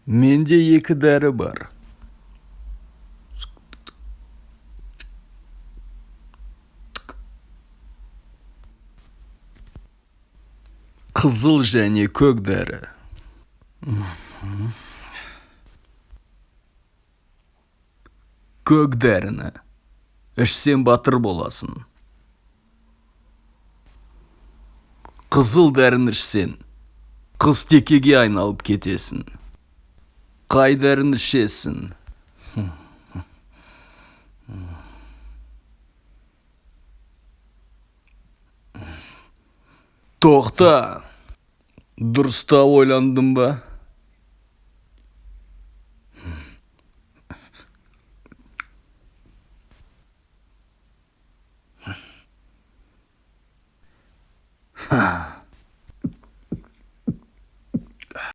Менде екі дәрі бар. Қызыл және көк дәрі. Көк дәріні ішсен батыр боласың. Қызыл дәріні ішсен қыз текеге айналып кетесің. Қай дәріні ішесің? Тоқта, дұрыстап ойландың ба?